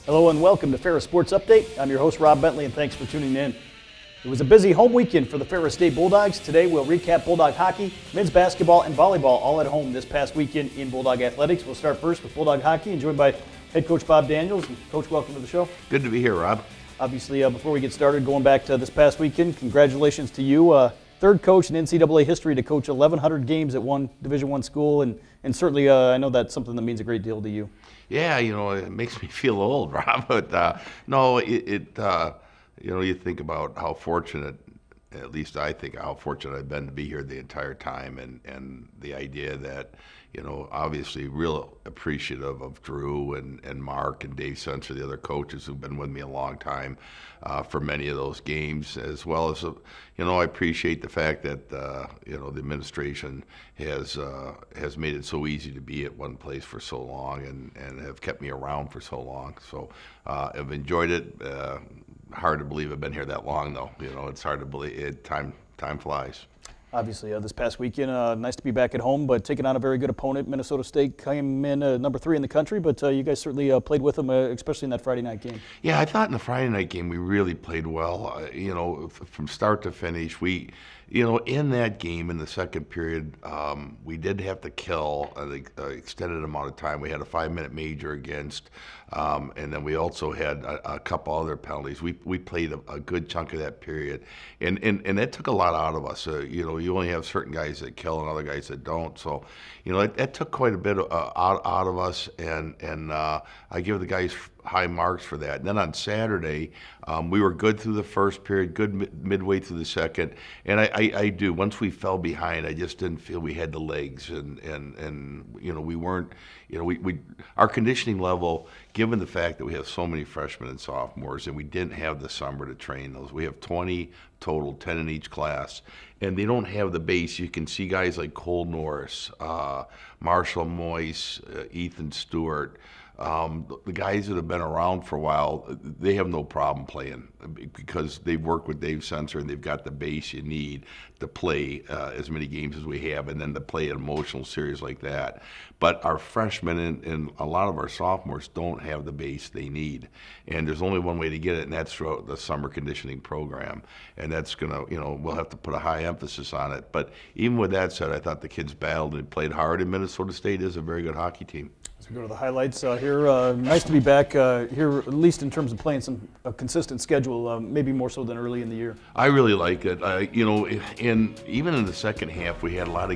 Hello and welcome to Ferris Sports Update. I'm your host, Rob Bentley, and thanks for tuning in. It was a busy home weekend for the Ferris State Bulldogs. Today we'll recap Bulldog Hockey, men's basketball, and volleyball all at home this past weekend in Bulldog Athletics. We'll start first with Bulldog Hockey and joined by head coach Bob Daniels. And Coach, welcome to the show. Good to be here, Rob. Obviously, before we get started, going back to this past weekend, congratulations to you. Third coach in NCAA history to coach 1,100 games at one Division I school, and certainly I know that's something that means a great deal to you. Yeah, it makes me feel old, Rob. But you think about how fortunate, at least I think how fortunate I've been to be here the entire time, and the idea that, obviously real appreciative of Drew and Mark and Dave Sensor, the other coaches who've been with me a long time for many of those games, as well as, I appreciate the fact that, the administration has made it so easy to be at one place for so long and have kept me around for so long. So I've enjoyed it. Hard to believe I've been here that long, though. It's hard to believe. Time flies. Obviously, this past weekend, nice to be back at home, but taking on a very good opponent. Minnesota State came in number 3 in the country, but you guys certainly played with them, especially in that Friday night game. Yeah, I thought in the Friday night game we really played well. From start to finish, we, in that game in the second period, we did have to kill an extended amount of time. We had a 5-minute major against, and then we also had a couple other penalties. We played a good chunk of that period, and that took a lot out of us. You only have certain guys that kill and other guys that don't. So, that took quite a bit out of us, and I give the guys high marks for that. And then on Saturday, we were good through the first period, good midway through the second, and I do. Once we fell behind, I just didn't feel we had the legs, and we weren't. Our conditioning level, given the fact that we have so many freshmen and sophomores, and we didn't have the summer to train those. We have 20 total, 10 in each class, and they don't have the base. You can see guys like Cole Norris, Marshall Moyes, Ethan Stewart. The guys that have been around for a while, they have no problem playing because they've worked with Dave Sensor and they've got the base you need to play as many games as we have, and then to play an emotional series like that. But our freshmen and a lot of our sophomores don't have the base they need, and there's only one way to get it, and that's through the summer conditioning program, and that's gonna, we'll have to put a high emphasis on it. But even with that said, I thought the kids battled and played hard, and Minnesota State is a very good hockey team. As we go to the highlights here, nice to be back here, at least in terms of playing a consistent schedule, maybe more so than early in the year. I really like it. Even in the second half, we had a lot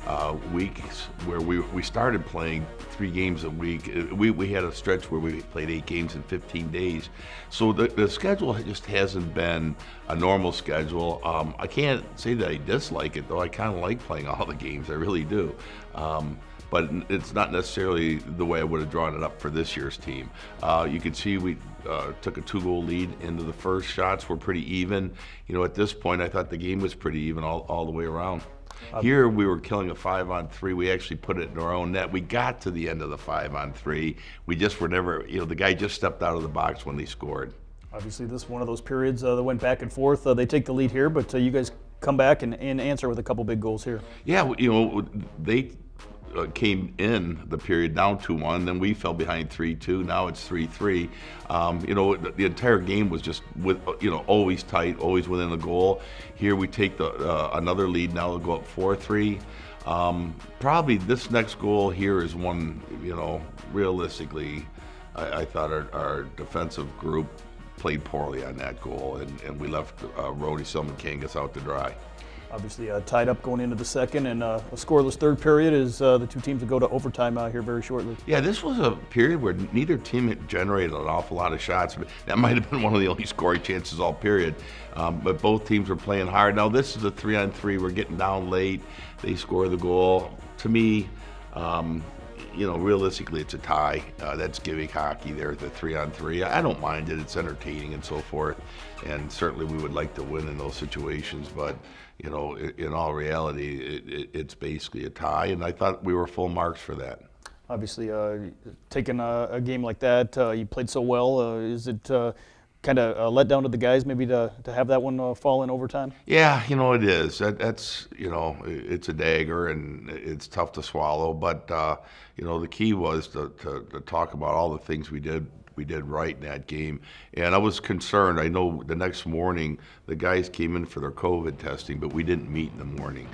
of weeks where we started playing 3 games a week. We had a stretch where we played 8 games in 15 days. So the schedule just hasn't been a normal schedule. I can't say that I dislike it, though. I kind of like playing all the games. I really do. But it's not necessarily the way I would have drawn it up for this year's team. You can see we took a 2-goal lead into the first. Shots were pretty even. At this point, I thought the game was pretty even all the way around. Here, we were killing a 5-on-3. We actually put it in our own net. We got to the end of the 5-on-3. We just were never, the guy just stepped out of the box when they scored. Obviously, this is one of those periods that went back and forth. They take the lead here, but you guys come back and answer with a couple big goals here. Yeah, they came in the period down 2-1, then we fell behind 3-2. Now it's 3-3. The entire game was just always tight, always within a goal. Here we take another lead. Now we'll go up 4-3. Probably this next goal here is one. Realistically, I thought our defensive group played poorly on that goal, and we left Rody Selman-Kangas out to dry. Obviously tied up going into the second, and a scoreless third period as the two teams will go to overtime out here very shortly. Yeah, this was a period where neither team had generated an awful lot of shots. That might have been one of the only scoring chances all period. But both teams were playing hard. Now this is a 3-on-3. We're getting down late. They score the goal. To me, realistically, it's a tie. That's gimmick hockey there at the 3-on-3. I don't mind it. It's entertaining and so forth. And certainly we would like to win in those situations. But, in all reality, it's basically a tie. And I thought we were full marks for that. Obviously, taking a game like that, you played so well. Is it kind of let down to the guys maybe to have that one fall in overtime? Yeah, it is. That's it's a dagger and it's tough to swallow. But the key was to talk about all the things we did we did right in that game. And I was concerned. I know the next morning the guys came in for their COVID testing, but we didn't meet in the morning.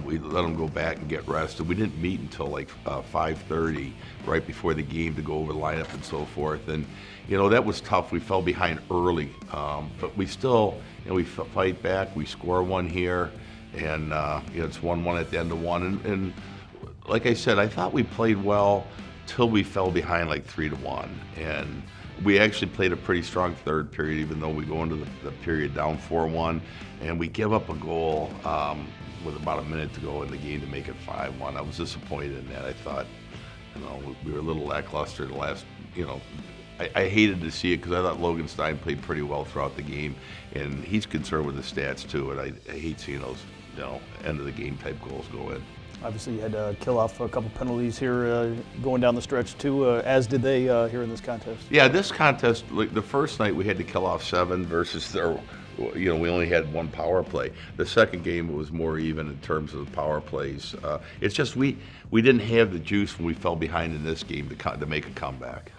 We let them go back and get rested. We didn't meet until like 5:30, right before the game, to go over the lineup and so forth. And that was tough. We fell behind early, but we still, we fight back. We score one here, and it's 1-1 at the end of one. And like I said, I thought we played well till we fell behind like 3-1, and we actually played a pretty strong third period, even though we go into the period down 4-1, and we give up a goal with about a minute to go in the game to make it 5-1. I was disappointed in that. I thought, we were a little lackluster the last, I hated to see it because I thought Logan Stein played pretty well throughout the game, and he's concerned with the stats too, and I hate seeing those, end of the game type goals go in. Obviously, you had to kill off a couple penalties here going down the stretch too, as did they here in this contest. Yeah, this contest, like the first night we had to kill off 7 versus we only had 1 power play. The second game it was more even in terms of the power plays. It's just we didn't have the juice when we fell behind in this game to make a comeback.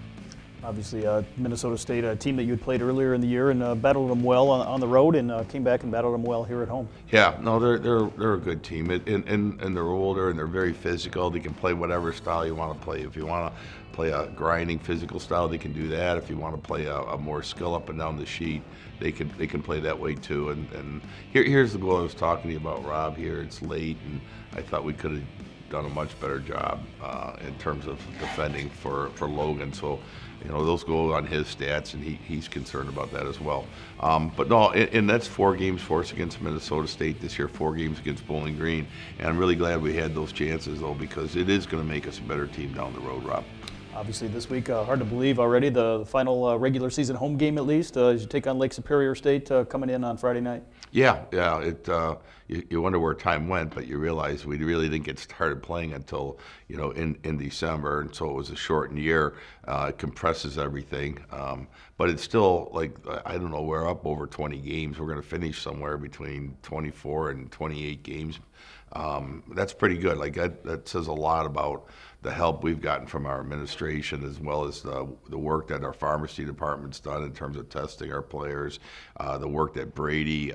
Obviously, Minnesota State, a team that you had played earlier in the year and battled them well on the road, and came back and battled them well here at home. Yeah, no, they're a good team, and they're older and they're very physical. They can play whatever style you want to play. If you want to play a grinding physical style, they can do that. If you want to play a more skill up and down the sheet, they can play that way too. And here's the goal I was talking to you about, Rob. Here it's late, and I thought we could have done a much better job in terms of defending for Logan. So, those go on his stats, and he's concerned about that as well. But no, and that's 4 games for us against Minnesota State this year, 4 games against Bowling Green. And I'm really glad we had those chances, though, because it is going to make us a better team down the road, Rob. Obviously, this week, hard to believe already, the final regular season home game at least, as you take on Lake Superior State coming in on Friday night. Yeah. You wonder where time went, but you realize we really didn't get started playing until in December, and so it was a shortened year. It compresses everything, but it's still like, I don't know, we're up over 20 games. We're going to finish somewhere between 24 and 28 games. That's pretty good. Like that says a lot about the help we've gotten from our administration, as well as the work that our pharmacy department's done in terms of testing our players, the work that Brady,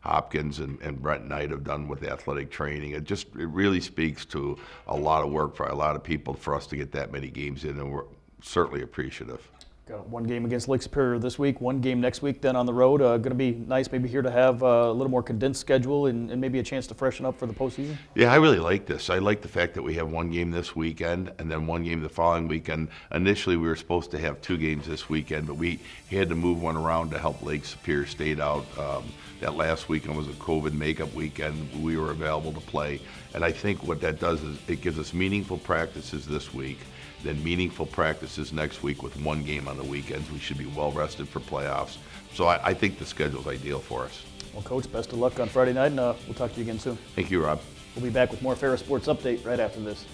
Hopkins, and Brent Knight have done with athletic training. It really speaks to a lot of work for a lot of people for us to get that many games in, and we're certainly appreciative. Got 1 game against Lake Superior this week, 1 game next week, then on the road. Going to be nice maybe here to have a little more condensed schedule and maybe a chance to freshen up for the postseason. Yeah, I really like this. I like the fact that we have 1 game this weekend and then 1 game the following weekend. Initially, we were supposed to have 2 games this weekend, but we had to move one around to help Lake Superior State out. That last weekend was a COVID makeup weekend. We were available to play. And I think what that does is it gives us meaningful practices this week, then meaningful practices next week with 1 game on the weekends. We should be well rested for playoffs. So I think the schedule's ideal for us. Well, Coach, best of luck on Friday night, and we'll talk to you again soon. Thank you, Rob. We'll be back with more Ferris Sports Update right after this.